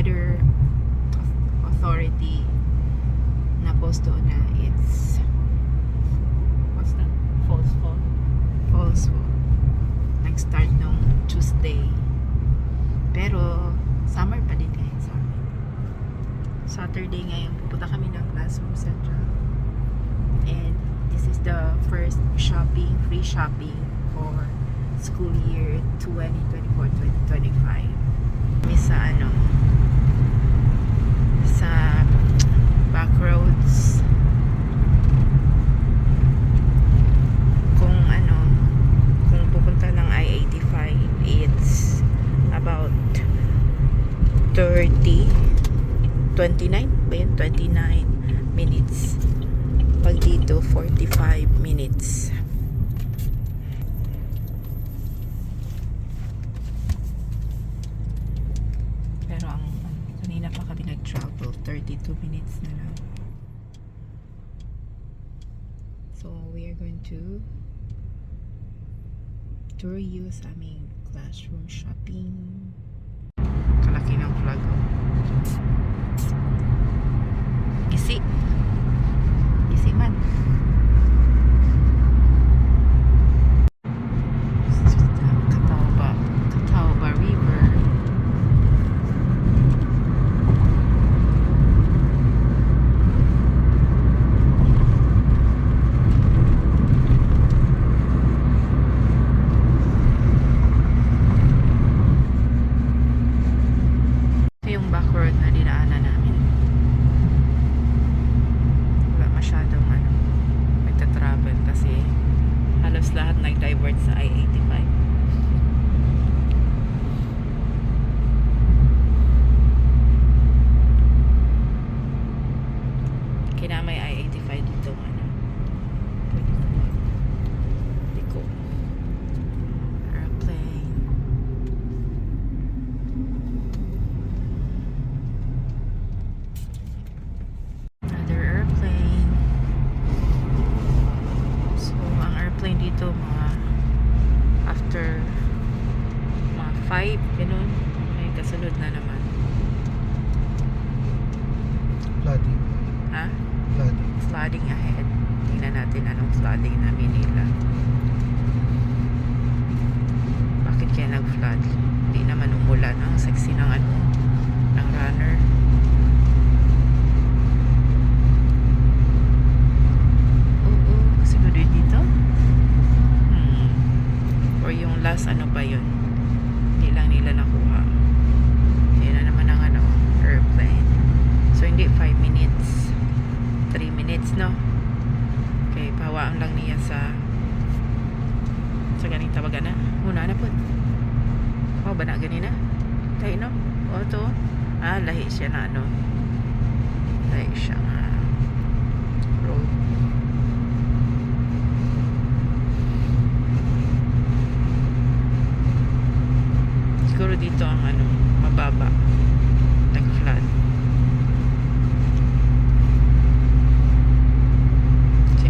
weather authority na post doon na it's what's that? False fall. Nag-start nung Tuesday. Pero summer pa din ngayon sa amin. Saturday ngayon pupunta kami ng Classroom Central. And this is the first free shopping for school year 2024-2025. May sa Backroads kung pupunta ng I-85 it's about 29 ba yun? 29 minutes. Pag dito 45 minutes. Pero kanina pa kami nag-travel 32 minutes na lang. So we are going to tour you sa aming classroom shopping. Kalaki ng flag. Gisi man. Catawba River. Ito yung back road na dinaanan namin. Wala masyadong nagta-travel kasi halos lahat nag-divert sa I-85. Kinamay I-85 dito Liko airplane. Another airplane. So ang airplane dito mga after mga 5 ganun may kasunod na naman. Flooding. Ha? Flooding. Flooding ahead. Tingnan natin anong flooding na Manila. Bakit kaya nag-flood? Hindi naman umulan. Ang sexy ng ng runner. Oo, siguro dito? Or yung last pa yun? Hindi lang nila nakuha. Yun na naman ang airplane. So hindi 5 minutes. 3 minutes, no? Okay, pahawaan lang niya sa ganing tawagan na. Muna na po. Oh, ba na ganina? Tayo, no? O, ito. Lahi siya na, lahi siya nga road. Siguro dito ang mababa. Nag-flood.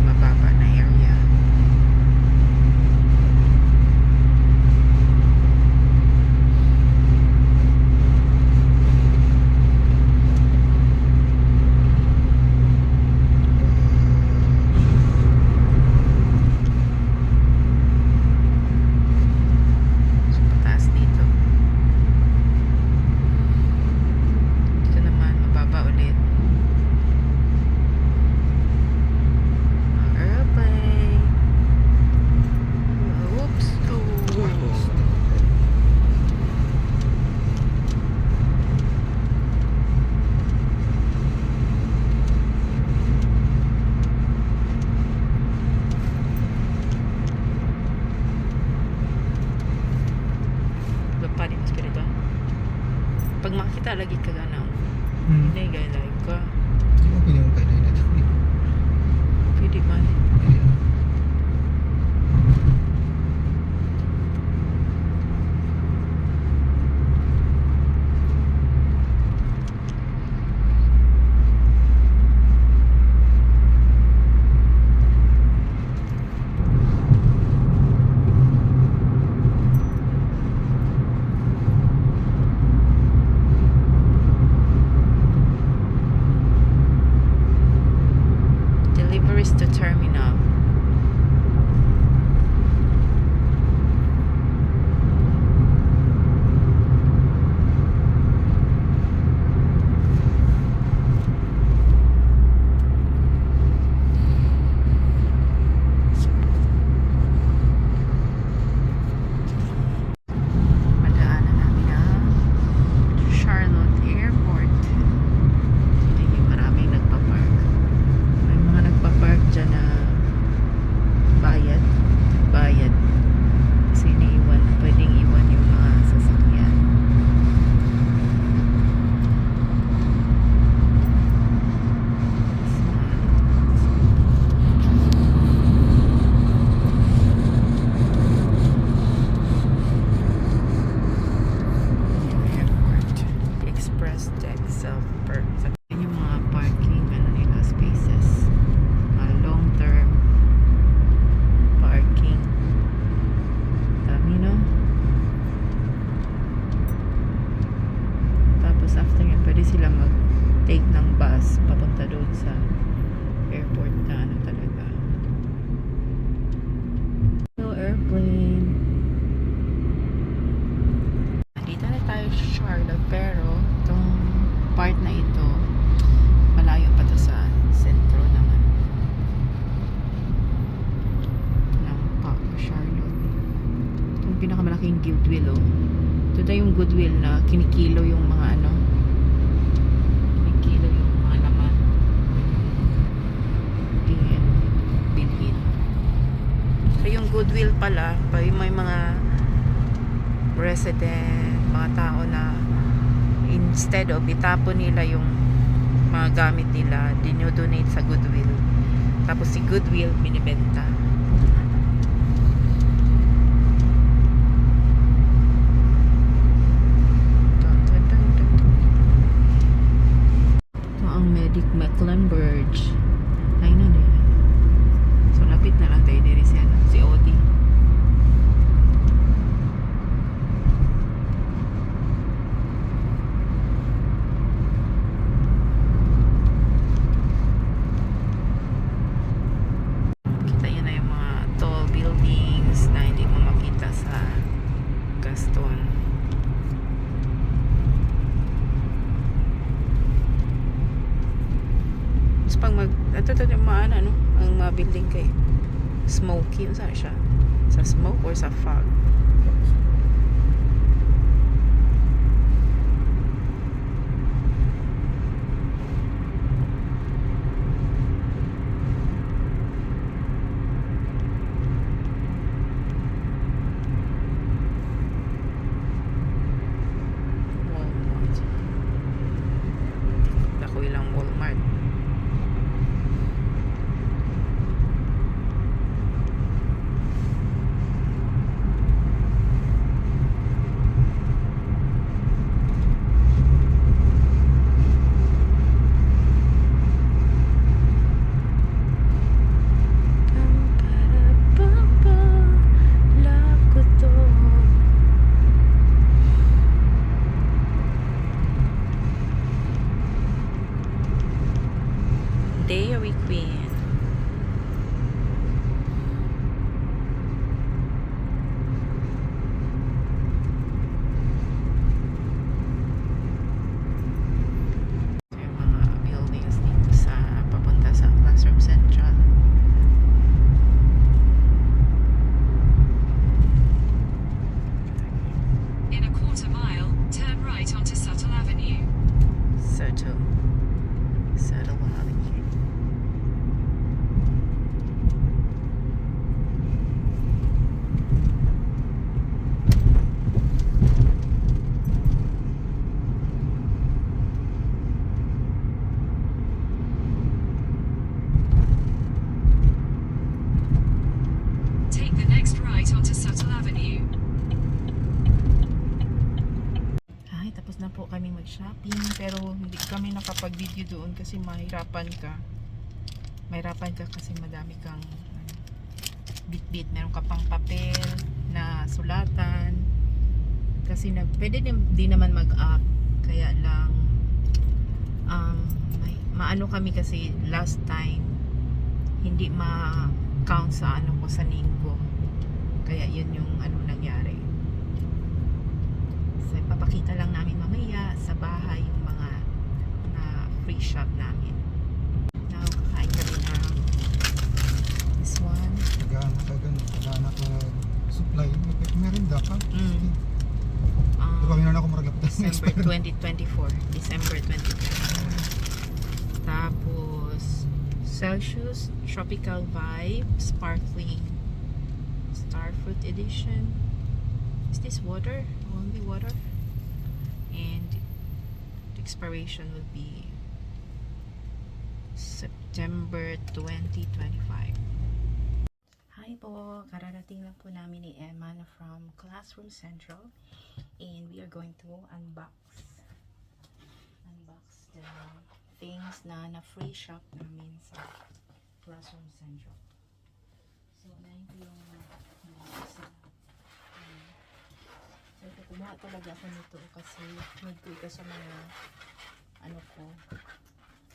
Mababa na area. So pataas dito. Dito naman mababa ulit. Pag makita lagi ka ganaw. Hindi gaya ka. Hindi mo pinyung pwede na ito. Pwede man. Deck Self-Perk. Yan yung mga parking ano nila, spaces. Long term parking. Dami, no? Tapos after yun, pwede sila mag-take ng bus papunta doon sa airport na ano talaga. No airplane. Dito na tayo sa Charlotte, pero itong part na ito malayo pa to sa sentro naman ng Charlotte. Itong pinakamalaking Goodwill, oh. Ito na yung Goodwill na kinikilo yung mga ano, kinikilo yung mga laman bilhin. So yung Goodwill pala, may mga resident, mga tao na instead of itapon nila yung mga gamit nila, dinodonate sa Goodwill. Tapos si Goodwill binibenta. Ito ang Medic Mecklenburg. Ay na din. So lapit na lang tayo diri si ano, si Odi. Kita yan na yung mga tall buildings na hindi mo makita sa Gaston. Tapos pag ito yung mga ano, ang mga building kay smoky, saan siya? Sa smoke or sa fog? Walmart. Ako ilang Walmart. Love ko to. Dairy Queen. Yung mga buildings dito sa papunta sa Classroom Central. In a quarter mile, turn right onto Suttle Avenue. Settle Avenue. Take the next right onto Suttle Avenue. Ay, tapos na po kami mag-shopping, pero hindi kami nakapag-video doon kasi mahirapan ka. Mahirapan ka kasi madami kang ano, bit-bit. Meron ka pang papel na sulatan. Kasi pwede din naman mag-up. Kaya lang maano kami kasi last time hindi ma-count sa ano ko sa name ko. Kaya yun yung ano nangyari. So ipapakita lang namin mamaya sa bahay yung mga na free shop namin. Now kakain kami ng this one. Nagana ka supply. Merinda ka. Mm. Diba kailan ako maragapit? December 2024. December 2024. Tapos Celsius Tropical Vibe Sparkling Starfruit Edition. Is this water? Only water? And the expiration will be September 2025. Hi po, kararating lang po namin ni Emma from Classroom Central and we are going to unbox items na free shop namin sa Classroom Central. So, unahin ko yung sa so, ito, kumuha talaga ako nito kasi need ko ito sa mga ano ko,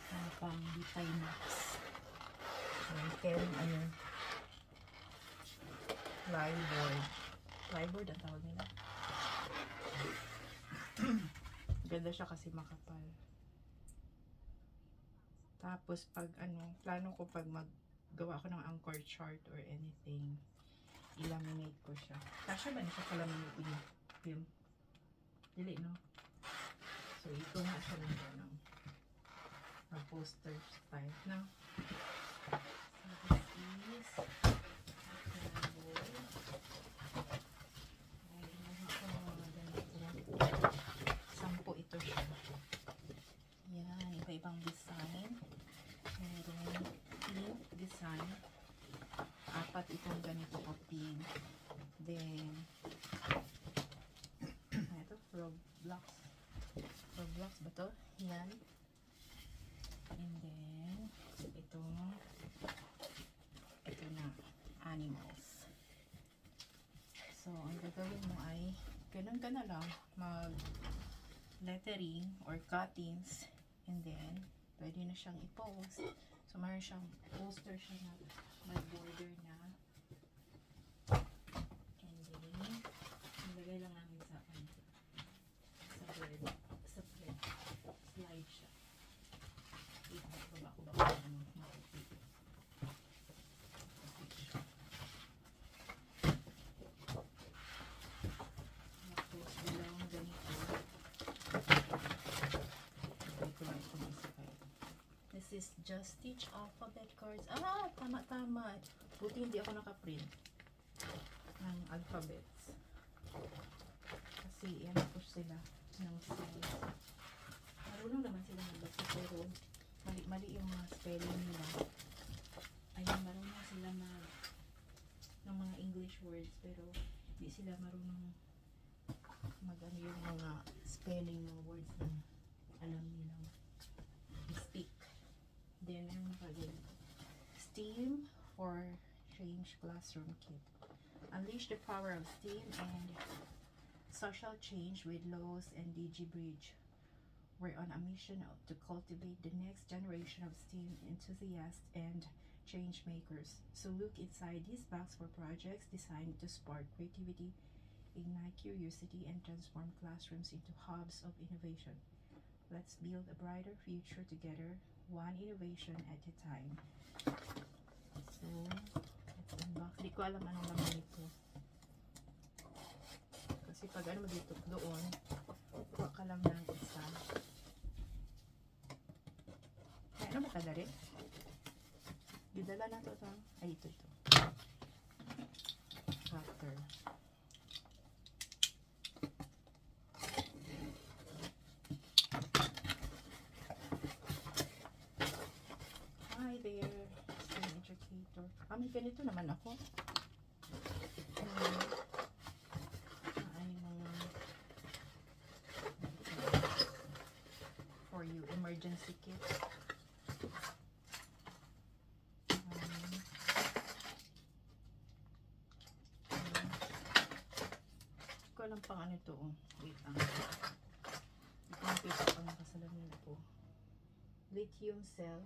mga pang Vitamix. Kaya ano, plyboard ang tawag nila. Ganda siya kasi makapal. Tapos pag ano, plano ko pag maggawa ko ng anchor chart or anything, i-laminate ko siya. Kasya ba siya pa-laminate film? Dili, no? So, ito nga siya ng ano, na poster style, no? So, this is sampo ito siya. Yan, iba-ibang design. Meron pink design. 4 itong ganito ko pink. Then, ito, Roblox. Roblox ba to? Yan. And then, ito na, animals. So, ang gagawin mo ay, ganun ka na lang, mag lettering or cuttings, and then, pwede na siyang i-post. So, mayroon siyang poster siya na may border na. And then, nilagay lang namin sa bread, slide siya. Baba ko ano, makupi. Tapos, dalawang ganito. This is Just Stitch alphabet cards. Ah, tama. Buti hindi ako nakaprint ng alphabets. Kasi yan po sila ng size. Marunong naman sila magbasa pero mali yung mga spelling nila. Ayun, marunong sila ng mga English words pero hindi sila marunong mag-ano yung mga spelling ng words na alam nilang speak. Then, meron pa din STEAM for Change Classroom Kit. Unleash the power of STEAM and social change with Lowe's and DigiBridge. We're on a mission to cultivate the next generation of STEAM enthusiasts and change makers. So look inside this box for projects designed to spark creativity, ignite curiosity, and transform classrooms into hubs of innovation. Let's build a brighter future together, one innovation at a time. So, let's unbox. Di ko alam anong laman ito. Kasi pag ano mo dito, doon, kuha ka lang ng isa. Ay, ano ba kadari? Didala na ito. Ay, ito. Cutter. Hi there, STEAM educator. May ganito naman ako. Ay, mga for you, emergency kit. Ko lang pang ano ito. Wait lang. Ito ang pito pang nakasalamin ko. Lithium cell.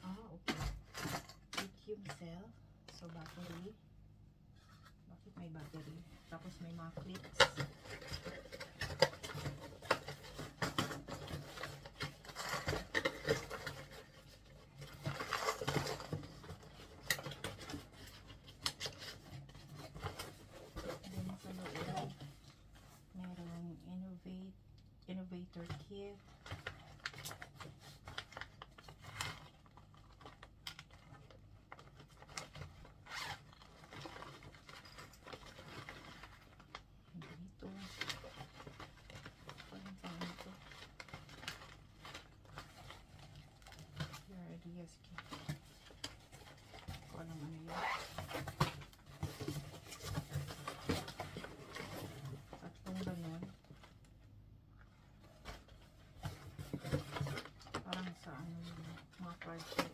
Okay. Lithium cell. So, battery. Bakit may battery? Tapos may mga clips. Then, sa loob, merong innovator kit. Dito. sa ano yun, mga project.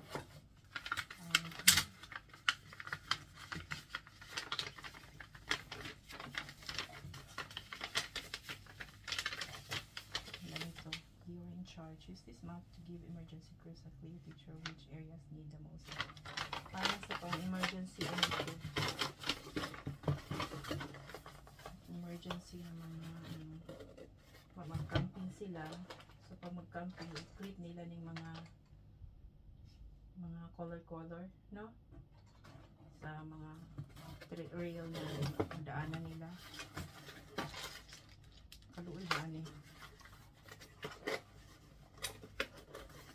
Um, Ganito. You're in charge. Use this map to give emergency crews a clear picture of which areas need the most help. Parang sa pang emergency ano ito. Emergency na mga mag-camping sila. So pag mag-camping, i-create nila ng mga color, no? Sa mga trail na daanan nila. Kaluoy daan eh.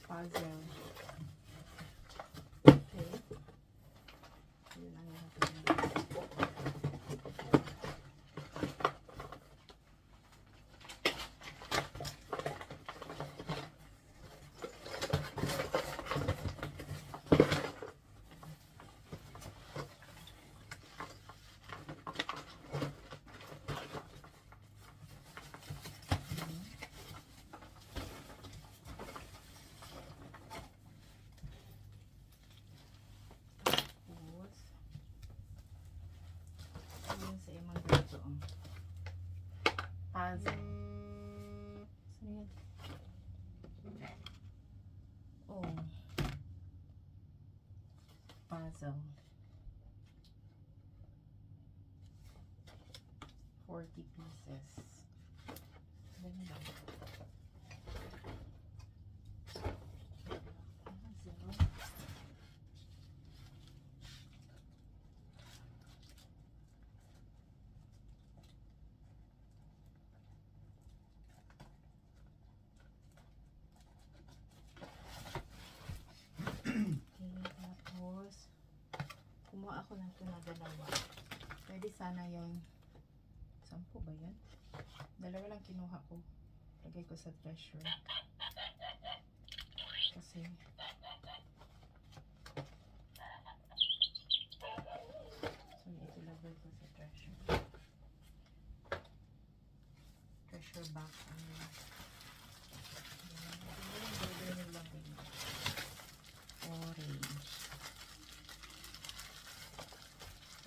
Puzzle. Okay. Yun ang natin. Tapos, sa imong dito. Puzzle. Saan yan? Oh. Puzzle. 40 pieces. Ganda. Puzzle. Okay, tapos kumuha ako ng ito na dalawa. Pwede sana yung 10 ba yan? Dalawa lang kinuha ko. Lagay ko sa treasure. Kasi so ito lagay ko sa treasure. Treasure box.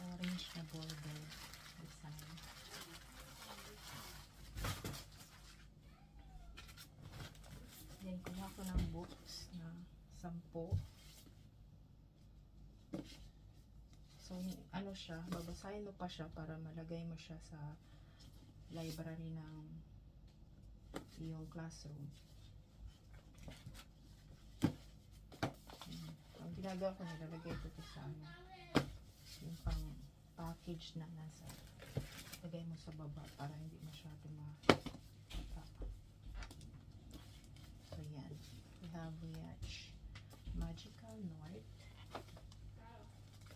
Orange na border design. Then, kuha ko ng books na 10. So, ano siya, babasahin mo pa siya para malagay mo siya sa library ng iyong classroom. Ang ginagawa ko, nilalagay ko ito sa ano, yung pang package na nasa lagay mo sa baba para hindi masyado so yan, we have Riach Magical North,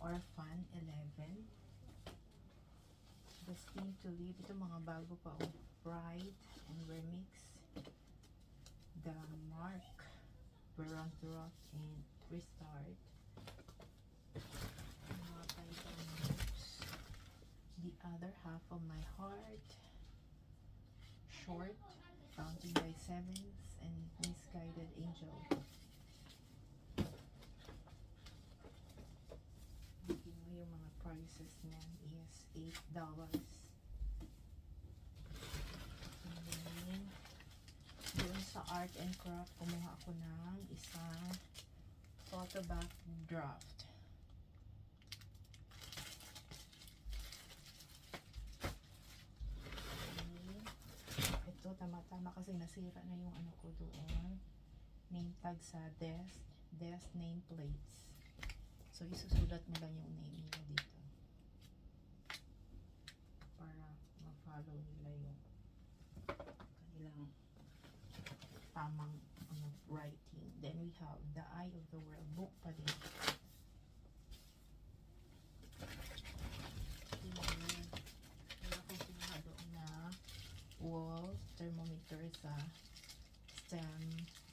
Orphan 11, Destined to Live, ito mga bago pa, Pride and Remix, The Mark, Veront Rock and Restart, The Other Half of My Heart, Short, Counting by Sevens, and Misguided Angel. Yung mga prices niyan is $8. And then, doon sa Art and Craft, kumuha ako ng isang photo backdraft. Ito, tama-tama kasi nasira na yung ano ko doon. Name tag sa desk nameplates. So, isusulat mo lang yung name nila dito. Para ma-follow nila yung kanilang tamang writing. Then we have The Eye of the World book pa din. Wala akong kinuha doon na wall thermometer sa STEM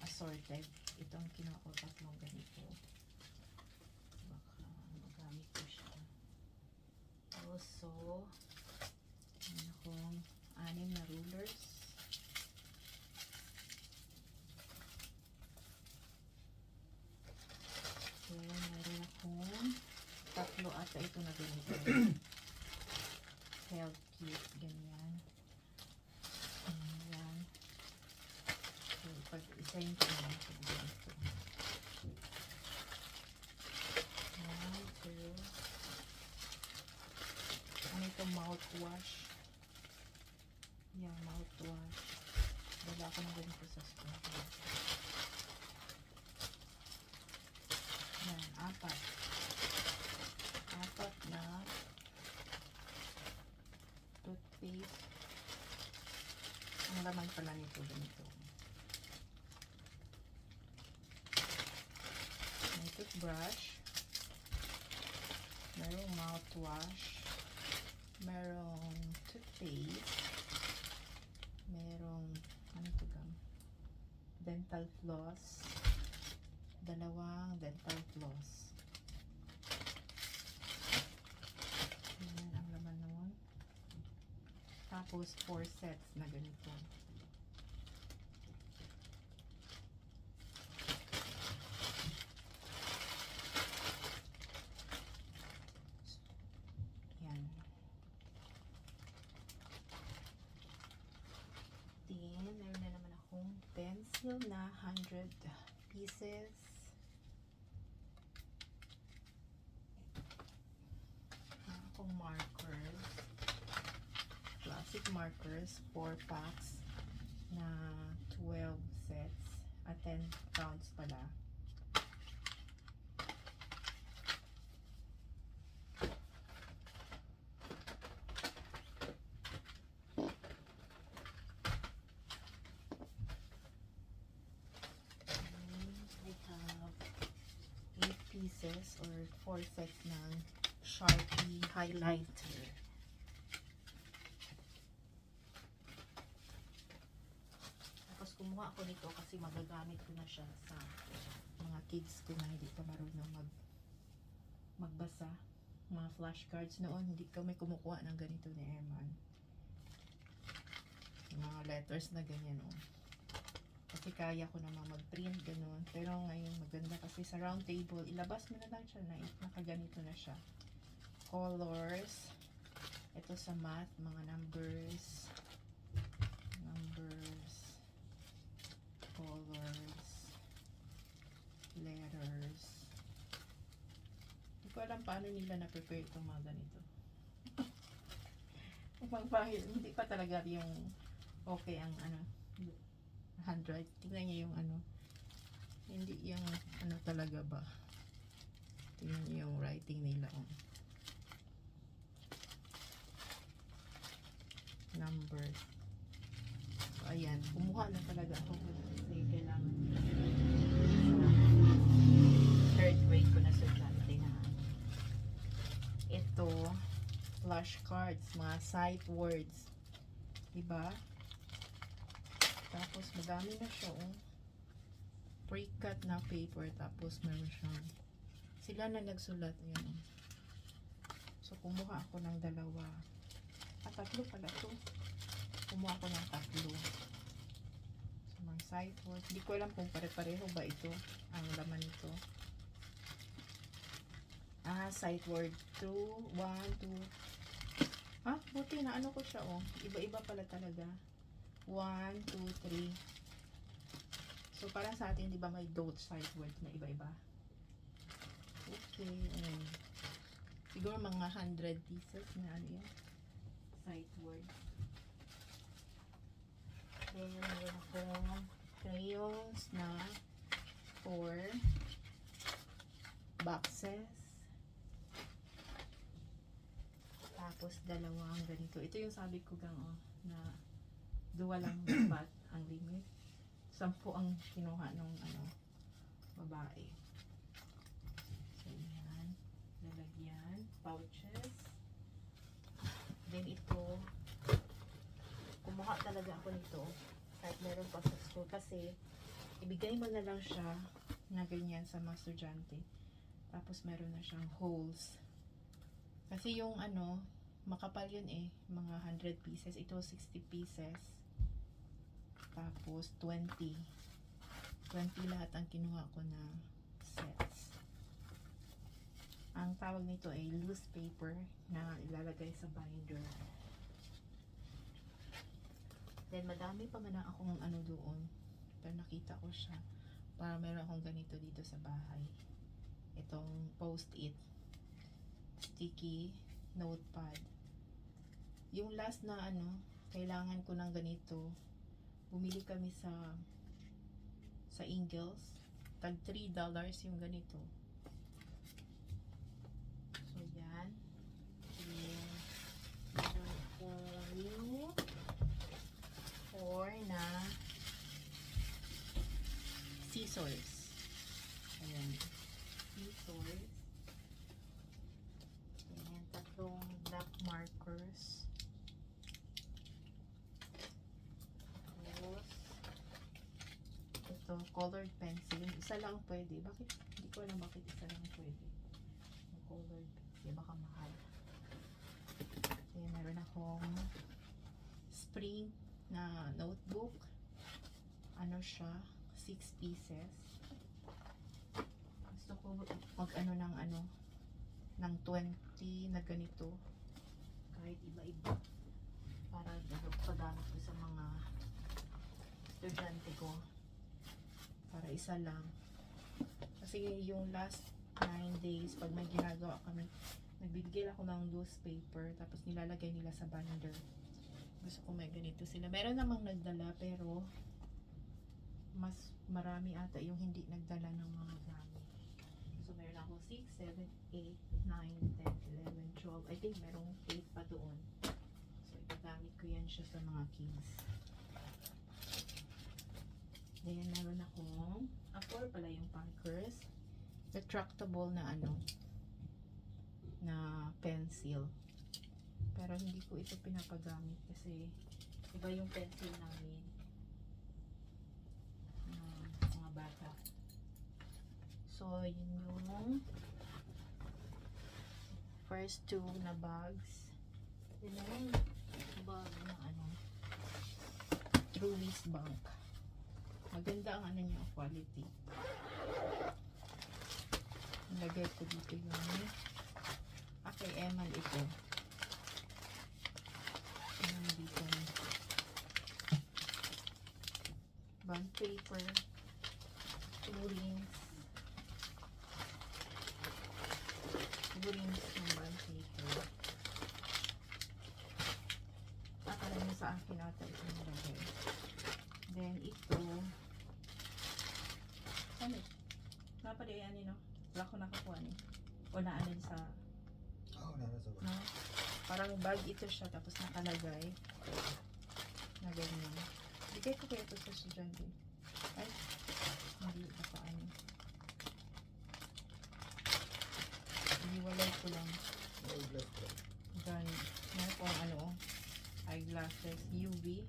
assorted. Ito ang kinuha ko, 3 ganito. Baka magamit ko siya. Also, meron akong 6 na rulers. basta ito na ganito. Health kit, ganyan. Ayan. So, pag-isayin ko naman ito ganito. 1, 2. Ano ito? Mouthwash. Yan, mouthwash. Dala ako ng ganito sa store. Yan, 4. 4 na toothpaste. Ang laman pala nito ganito. May toothbrush. Merong mouthwash. Merong toothpaste. Merong ano ito gam? Dental floss. 2 dental floss. Yan ang laman nun. Tapos 4 sets na ganito. Yan. Then, meron na naman akong pencil na 100 pieces. Meron akong markers. Classic markers, 4 packs na 12 sets at 10 pounds pala. I have 8 pieces or 4 sets ng Sharpie highlighter. Tapos kumuha ako nito kasi magagamit ko na siya sa mga kids ko na hindi pa marunong magbasa. Mga flashcards noon, hindi kami kumukuha ng ganito ni Eman. Mga letters na ganyan, oh. Kasi kaya ko naman mag-print, ganun. Pero ngayon, maganda kasi sa round table, ilabas mo na lang siya na nakaganito na siya. Colors. Ito sa math, mga numbers. Colors. Letters. Hindi ko alam paano nila na-prepare itong mga ganito. Hindi pa talaga yung okay ang handwriting. Tingnan niyo yung hindi yung talaga ba. Tingnan niyo yung writing nila. Numbers. So, ayan. Kumuha na talaga ako kasi kailangan sa 3rd grade ko na estudyante na ito flashcards, mga sight words. Diba? Tapos, madami na siya, oh. Pre-cut na paper. Tapos, meron siyang sila na nagsulat. Ayan, oh. So, kumuha ako ng 2. 3 pala ito. Kumuha ako ng 3. So, mga sight words. Hindi ko alam kung pare-pareho ba ito. Ang laman nito. Sight word 2, 1, 2. Buti na ano ko siya, oh. Iba-iba pala talaga. 1, 2, 3. So, parang sa atin, di ba may dot sight words na iba-iba? Okay. Siguro mga 100 pieces na yan. Sight words. Then, meron akong crayons na 4 boxes. Tapos, 2 ganito. Ito yung sabi ko na 2 lang dapat ang limit. 10 ang kinuha nung babae. So, yan. Lalagyan. Pouches. Then, ito. Kumuha talaga ako nito. Kahit meron pa sa school. Kasi, ibigay mo na lang siya na ganyan sa mga estudyante. Tapos, meron na siyang holes. Kasi yung makapal yun mga 100 pieces. Ito 60 pieces. Tapos 20 lahat ang kinuha ko na sets. Ang tawag nito ay loose paper na ilalagay sa binder. Then madami pa man akong ano doon. Pero nakita ko siya. Para meron akong ganito dito sa bahay. Itong post-it. Sticky notepad. Yung last na ano, kailangan ko ng ganito. Bumili kami sa Ingles. Tag $3 yung ganito. So yan. Then, meron akong 4 na scissors. Ayan. Scissors. Ayan. 3 black markers. Tapos, ito, colored pencil. Isa lang pwede. Bakit? Hindi ko alam bakit isa lang pwede. Yung colored pencil. Baka mahal. Ayan, meron akong spring na notebook. Ano siya? 6 pieces. Gusto ko mag-ano ng 20 na ganito. Kahit iba-iba. Para pagamit ko sa mga estudyante ko. Para isa lang. Kasi yung last 9 days, pag may ginagawa kami, nagbibigay ako ng loose paper, tapos nilalagay nila sa binder. Gusto ko may ganito sila. Meron namang nagdala, pero mas marami ata yung hindi nagdala ng mga gamit. So, meron ako 6, 7, 8, 9, 10, 11, 12. I think merong 8 pa doon. So, itagamit ko yan siya sa mga kids. Then, meron akong 4 pala yung Parkers. Retractable na na pencil. Pero hindi ko ito pinapagamit kasi iba yung pencil namin. Mga bata. So, yun yung first 2 na bags. Yun na yung bag na Truist Bank. Maganda ang niya, quality. Nilagay ko dito yung kay Eman ito. Ayan dito. Bond paper. 2 rings. 2 rings ng bond paper. Akala nyo sa akin ata ito nilagay. Then ito. Ano? Napadayan nyo, no? Wala ko nakakuha niyo. O naanin sa Oo, nasa ba? no? Parang bag ito siya, tapos nakalagay na ganyan. Bigay ko kaya ito sa estudyante. Ay, hindi ito paano. Iniwalay ko lang. Then, meron pong eyeglasses, UV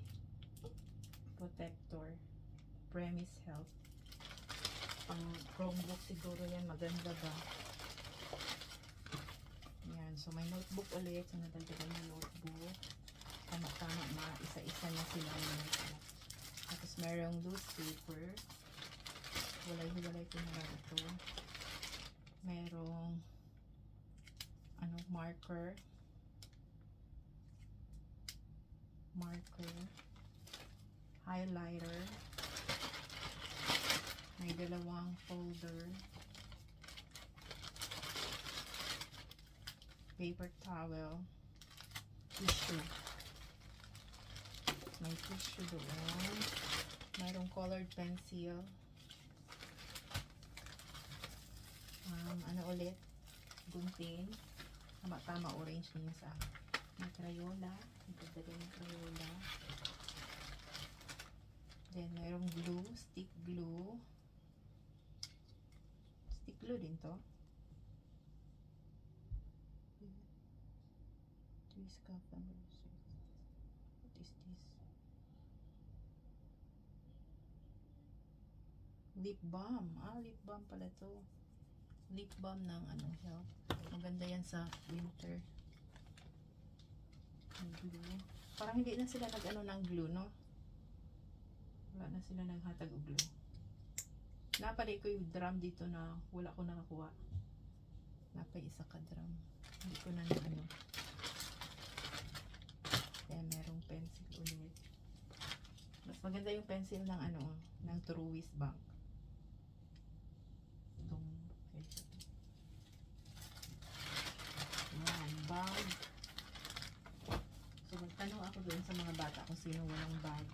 protector, premise health. Pang Chromebook siguro yan, maganda ba? Yan, so may notebook ulit. So, nadagdagan yung notebook. Tama-tama, isa-isa na sila yung notebook. Tapos, merong loose paper. Walay-walay ko na ito. Merong marker. Highlighter. May 2 folder. Paper towel, tissue. May tissue doon. Mayroong colored pencil. Ulit? Gunting. Tama-tama, orange niya sa akin. May Crayola. Nagdagdagan ng Crayola. Then, mayroong glue. Stick glue. Stick glue din to. Twist cup number 6. What is this? Lip balm. Lip balm pala to. Lip balm ng health. Maganda yan sa winter. Glue. Parang hindi na sila ng glue, no? Wala na sila naghatag og glue. Napalay ko yung drum dito na wala ko nakakuha. Napay isa ka drum. Hindi ko na ano. Kaya merong pencil ulit. Mas maganda yung pencil ng ano, ng Truist Bank. Itong pencil. Yan, bag. So, magtanong ako doon sa mga bata kung sino walang bag.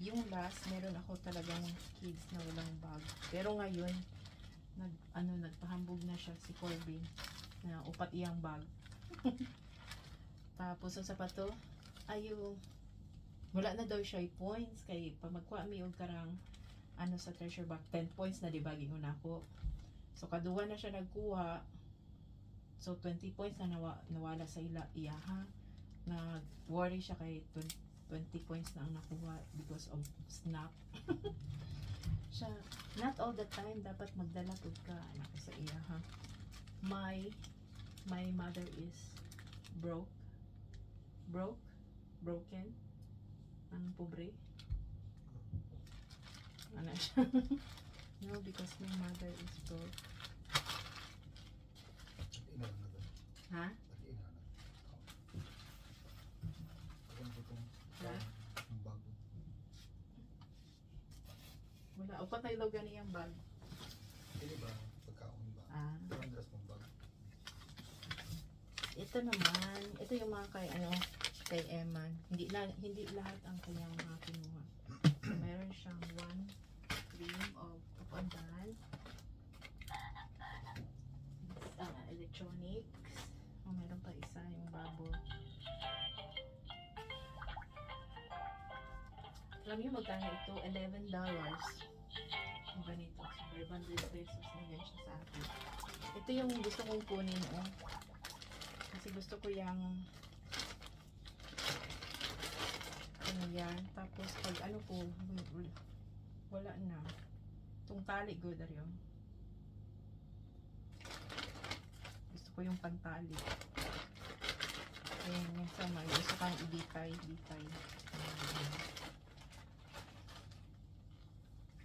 Yung last, meron ako talagang kids na walang bag. Pero ngayon, nagpahambog na siya si Corbin na upat iyang bag. Tapos ang sapato, wala na daw siya points kay pag magkuha mi og karang sa treasure bag 10 points na di ba gingon ako. So kaduwa na siya nagkuha. So 20 points na nawala sa iya ha. Nag-worry siya kay 20 points na ang nakuha because of snap. Siya, not all the time dapat magdala pud ka anak sa iya ha. My mother is broken, ang pobre. Ano siya? No, because my mother is broke. Ina na ba? Ha? Ina na. Ang butong Ha? ang bago. Wala. O patay daw ganiyang bag. Hindi ba pagkaon ba? Ah. Ang dress mong bag. Ito naman, ito yung mga kay Eman. Hindi lahat ang kanyang mga kinuha. So, meron siyang one cream of pandan. Electronics. Meron pa isa yung bubble. Alam niyo magkano ito? $11. Yung ganito. So, 500 pesos na yan siya sa akin. Ito yung gusto kong kunin, oh. Kasi gusto ko yung yan. Tapos pag wala na. Itong tali ko daryo. Gusto ko yung pantali. Kaya minsan gusto kang ibitay.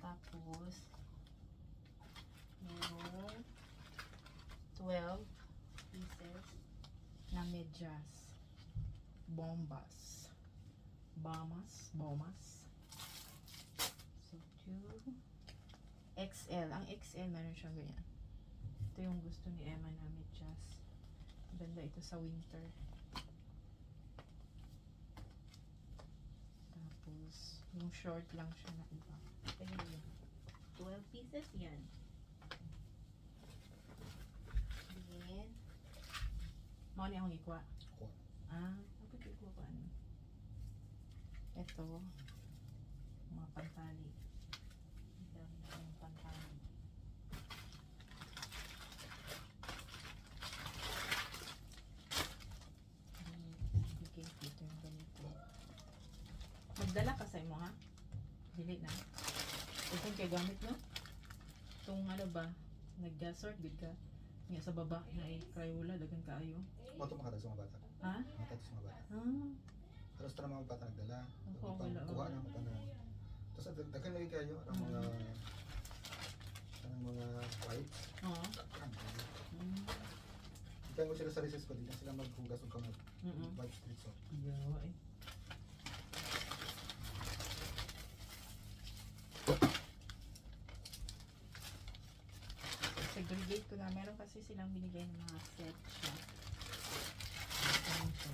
Tapos merong 12 pieces na medyas. Bomas. So, 2 XL. Ang XL meron siyang ganyan. Ito yung gusto ni Emma na medyas. Ganda ito sa winter. Tapos, yung short lang siya na iba. Kaya yun. 12 pieces yan. Then, mau ni akong ikuha. Ako. Ako ikuha ko ano. Ito, mga pantali. Dami na yung pantali. Bigay dito yung ganito. Magdala ka sa imo ha? Dili na. Itong kay gamit no? Itong ano ba? Nag-sort good ka? Nga sa baba na Crayola, dagan kaayo. Mato makata sa mga bata. Ha? Makata sa mga bata. Halos pa mga bata nagdala. Oo, wala. Kuha na mo tanan. Tapos daghan lagi kayo ang mga wipes. Oo. Kaya ko sila sa recess ko, di na sila maghugas o kamot. Wipes street so. Yawa eh. Segregate ko na. Meron kasi silang binigay ng mga set siya. Ayan siya.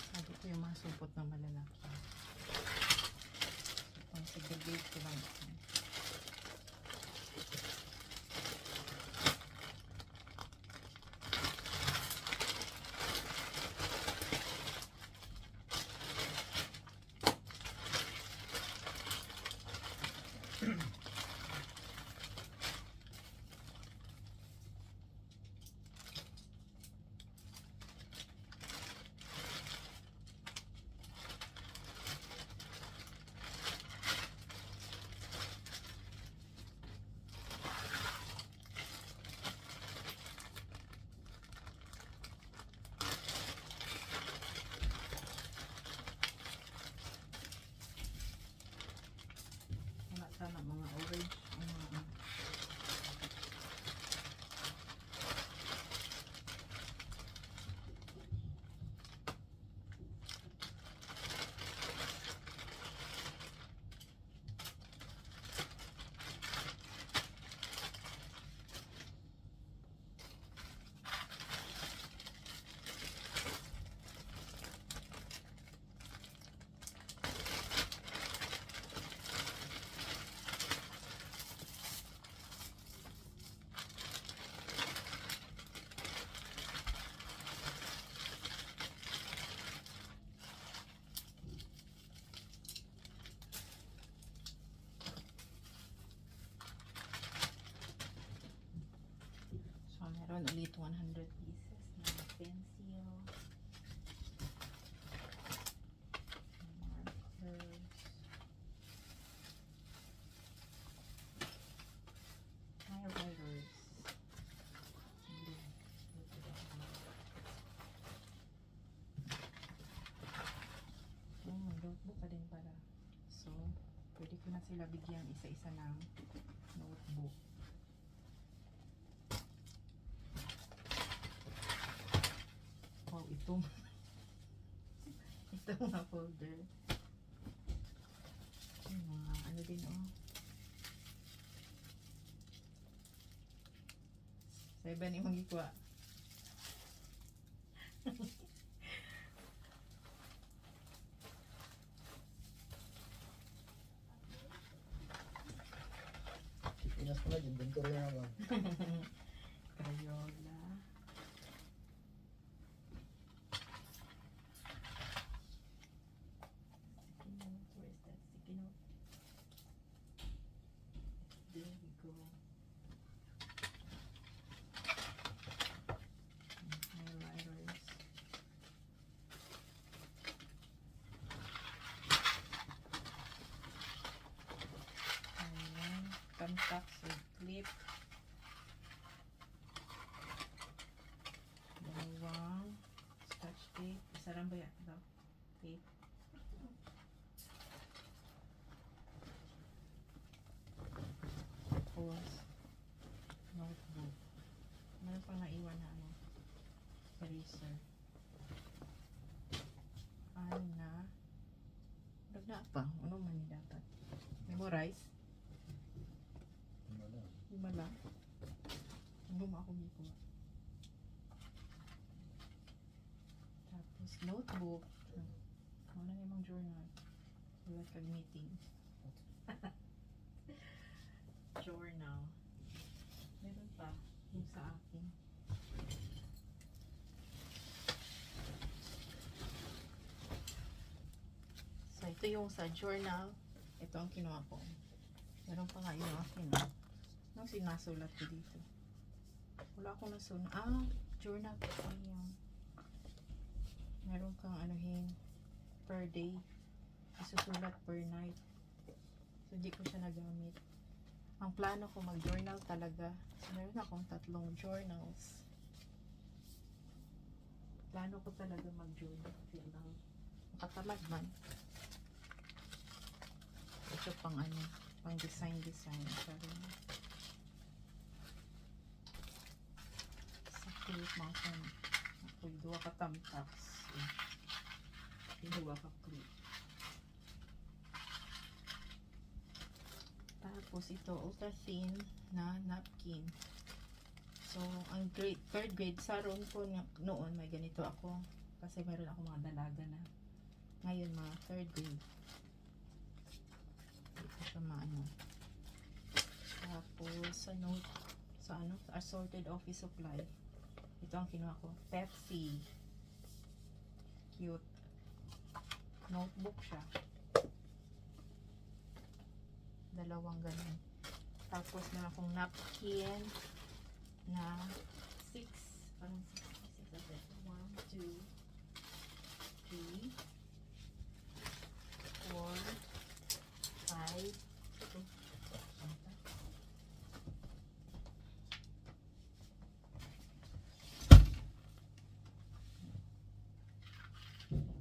Sabi ko yung mga supot ng malalaki. So, segregate ko lang ito. 100 pieces na pencil, markers, highlighters, notebook pa din para. So, pwede ko na sila bigyan isa-isa ng notebook. Oh, itong mga folder. Yung mga ano din, oh. 7 yung magikwa. Pinas ko na, inventory na naman. Crayola. Sticky note. Where is that sticky note? There we go. Highlighters. Ayan. Contacts with clip. Dalawang scotch tape. Isa lang ba yan? Ito. Tape. Tapos, notebook. Meron pang naiwan na ano, eraser. Ano na? Dagda pa. Ano man yung dapat? Memorize? Wala. Lima lang. Luma ako dito. Tapos, notebook. Ano na yung journal? Wala kag meeting. Journal. Meron pa. Yung sa akin. So, ito yung sa journal. Ito ang kinuha ko. Meron pa nga yung akin. Anong sinasulat ko dito? Wala akong nasulat. Ah, journal ko pa yan. Meron kang anuhin per day. Isusulat per night. So, di ko siya nagamit. Ang plano ko mag-journal talaga. So, meron akong 3 journals. Plano ko talaga mag-journal. Kaya lang, makatamad man. Ito pang ano, pang design. Sorry. Sa clip mga kung ako'y duwa ka tamtaks. Duwa ka clip. Tapos ito, ultra thin na napkin. So, ang third grade, sa roon ko noon, may ganito ako. Kasi meron ako mga dalaga na. Ngayon, mga third grade. Ito siya maano. Tapos, sa note, sa assorted office supply. Ito ang kinuha ko. Pepsi. Cute. Notebook siya. Dalawang ganun. Tapos meron akong napkin na 6. Parang 6 1, 2, 3, 4, 5. Ito.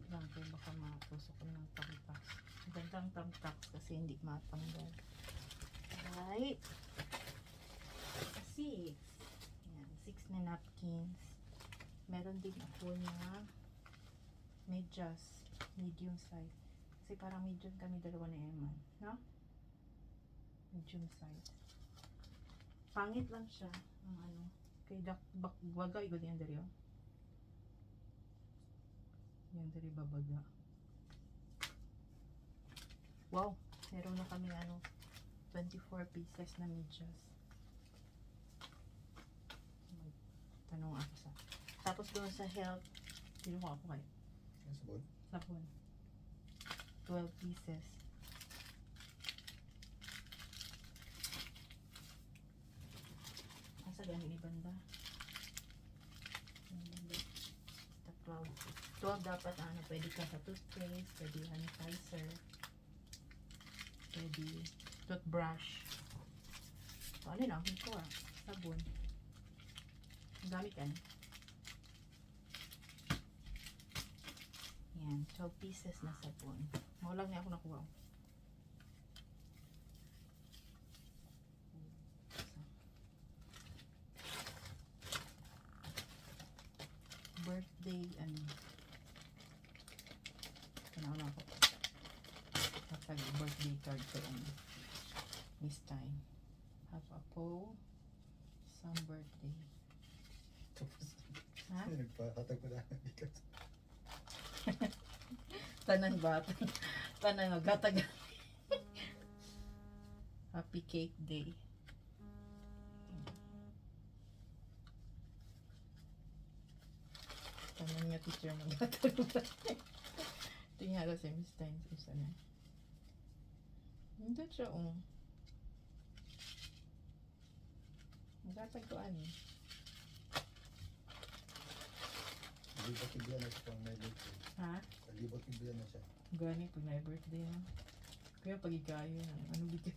Lang kayo baka matusok ko ng tamtax. Gandang tamtax kasi hindi matanggal. Right. 6. Ayan, 6 na napkins. Meron din ako na medyas. Medium size. Kasi parang medium kami dalawa na Eman. No? Medium size. Pangit lang siya. Ang ano. Kay bagay ko din dari oh. Yan dari babaga. Wow. Meron na kami ano. 24 pieces na medyas. Tanong ako sa. Tapos doon sa health, kinuha ako kayo. Sabon? Sabon. 12 pieces. Asa gani ni banda? 12 dapat ano, pwede ka sa toothpaste, pwede sanitizer, pwede toothbrush. So, ano lang, ito sabon. Gamit yan. Yan, 12 pieces na sabon. Maulang niya ako nakuha. Birthday, ano. Kanauna ako. Kapag birthday card ko this time. Have a po. Some birthday. Tapos, Ha? nagpakatag ko na ng bigat. Tanan bata. Tanan magatag. Happy cake day. Tanan nga teacher magatag. Tingala si Miss Times isa na. Hindi siya magatag ko ani. Libot ibiyan na siya pang may birthday. Ha? Libot ibiyan na siya. Gani pag na birthday na. Kaya pag ikayo na ano dito.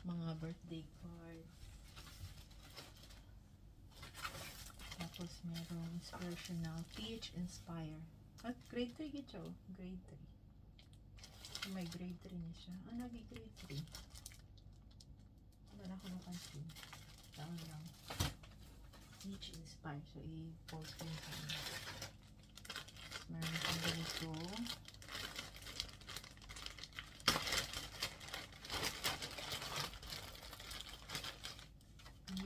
Mga birthday card. Tapos merong inspirational Peach Inspire. At grade 3 gito. Grade 3. May grade 3 niya siya. Ah, nagi grade 3. Wala na ako napansin. Saan lang. Peach Inspire. So, i-post ko yung kanya. Meron kong ganito.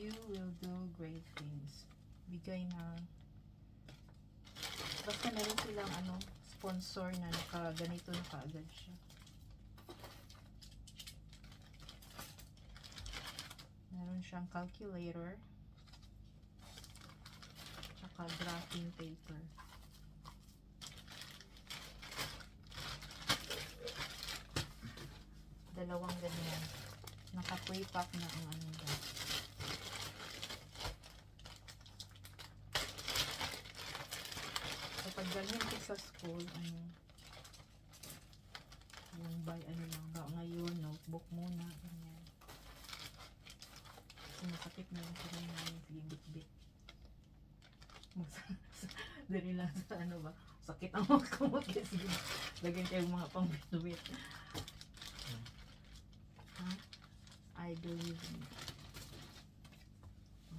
You will do great things. Bigay na. Basta meron silang sponsor na nakaganito na kaagad siya. Meron siyang calculator. Tsaka graphing paper. Dalawang ganyan. Naka-pre-pack na ang ano ba. Kapag ganyan ko sa school, yung by lang ba ngayon, notebook muna, ganyan. Kasi masakit na yung kamay namin, sige bit-bit. Dali lang sa ba, sakit ang mga kamot kasi lagyan kayong mga pang bit-bit. Ha? I believe in it.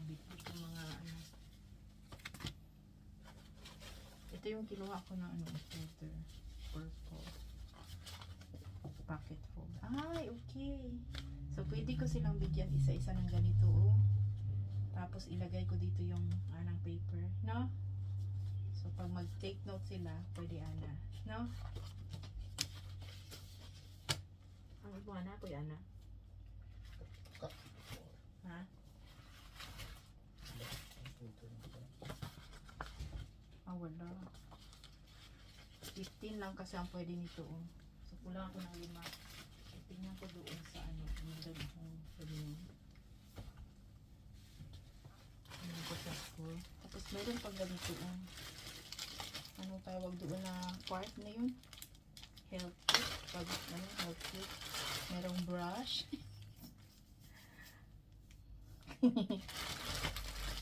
Bit-bit yung mga ito yung kinuha ko na filter. Purple. Pocket fold. Ay, okay. So, pwede ko silang bigyan isa-isa ng ganito, Tapos, ilagay ko dito yung anang paper, no? So, pag mag-take note sila, pwede ana, no? Ang ibo ana, pwede ana? Ha? Ah, wala. 15 lang kasi ang pwede nito, So, kulang ako ng 5. Tingnan ko doon sa yung dalawang pwede nyo. Tingnan ko sa school. Tapos, meron pang ganito, Ano tawag doon na part na yun? Health kit. Health kit. Merong brush.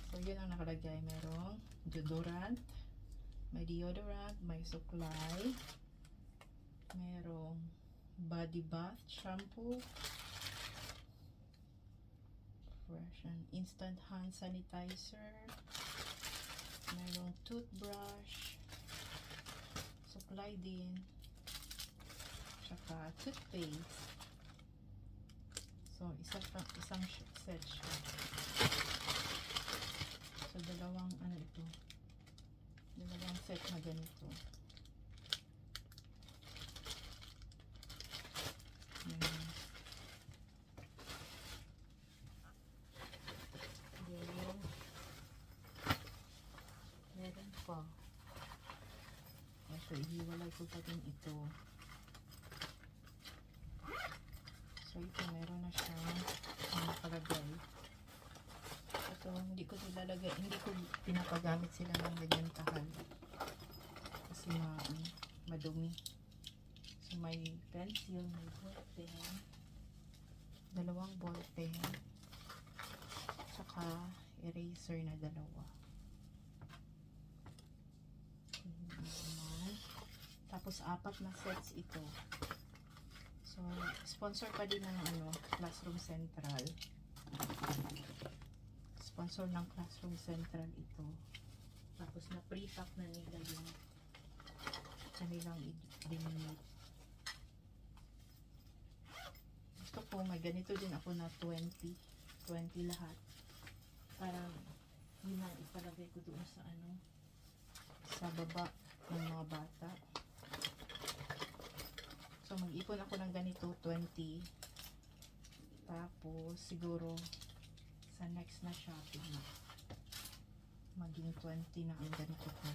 So, yun ang nakalagay. Merong deodorant. May deodorant, may suklay, merong body bath shampoo, fresh and instant hand sanitizer, merong toothbrush, suklay din, tsaka toothpaste. So, isang set siya. So, dalawang ito. Dalawang set na ganito. Meron pa. So, ihiwalay ko pa din ito. So, ito meron na siyang nakalagay. Tapos ito, hindi ko pinapagamit sila ng ganyan kahal. Kasi madumi. So may pencil, may ball pen, dalawang ball pen, tsaka eraser na dalawa. Tapos 4 na sets ito. So, sponsor pa din ng Classroom Central. Sponsor ng Classroom Central ito. Tapos na pre-pack na nila yung kanilang i-donate. Gusto ko may ganito din ako na 20 lahat. Para yun ang ipalagay ko doon sa baba ng mga bata. So, mag-ipon ako ng ganito, 20. Tapos, siguro, sa next na shopping na, maging 20 na ang ganito ko.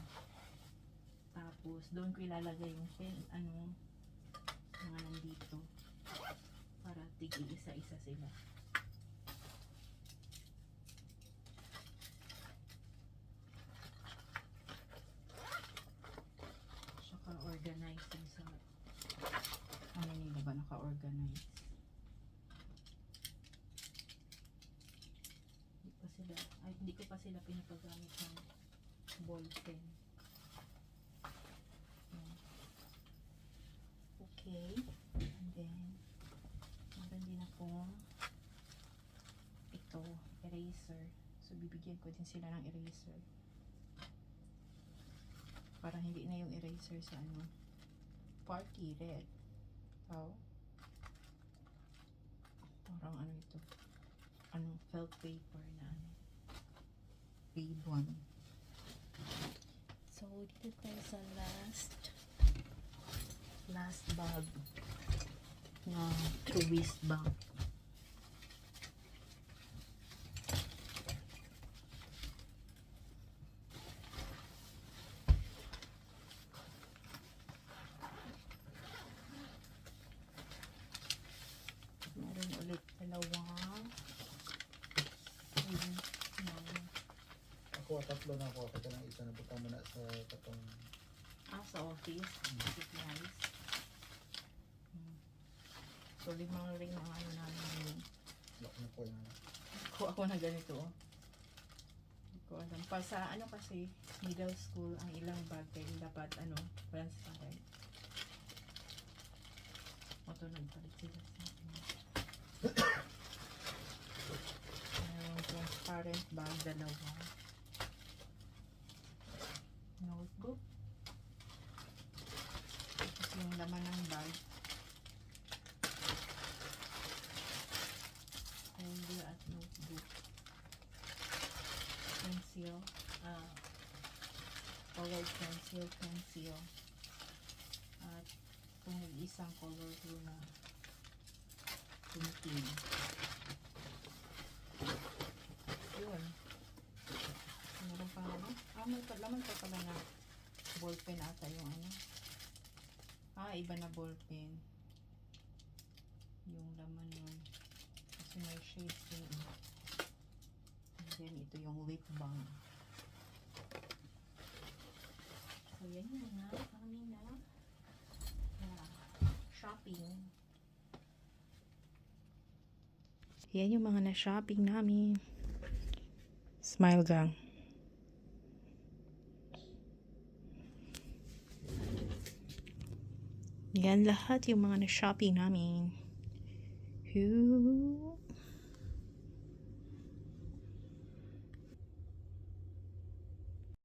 Tapos, doon ko ilalagay yung mga nandito. Para tigil isa-isa sila. Saka organize din sa nila ba naka-organize. Hindi ko pa sila pinapagamit ng ball pen. Okay. And then, meron din akong ito, eraser. So, bibigyan ko din sila ng eraser. Para hindi na yung eraser sa party red. Oh. Parang ito. Felt paper na grade 1. So, dito tayo sa last bag na twist bag. Meron ulit dalawang Ako, 3 na ako. Kita ng isa na punta mo na sa katong... sa office. Nice. So, 5 ring ang namin. Lock na po yung... Kuha ako na ganito. Hindi ko alam. Pa sa kasi, middle school, ang ilang bag kayo dapat transparent. Ito nagpalit sila sa akin. Mayroong transparent bag, dalawa. Notebook. Tapos yung laman ng bag. Folder at notebook. Pencil. Colored pencil. At itong isang color blue na tintin. Yun. Meron pa laman pa pala na ballpen ata yung iba na ballpen. Yung laman nun. Kasi may shades din. And then ito yung lip balm. So yan yung kami na shopping. Yan yung mga na-shopping namin. Smile gang. Yan lahat yung mga na-shopping namin.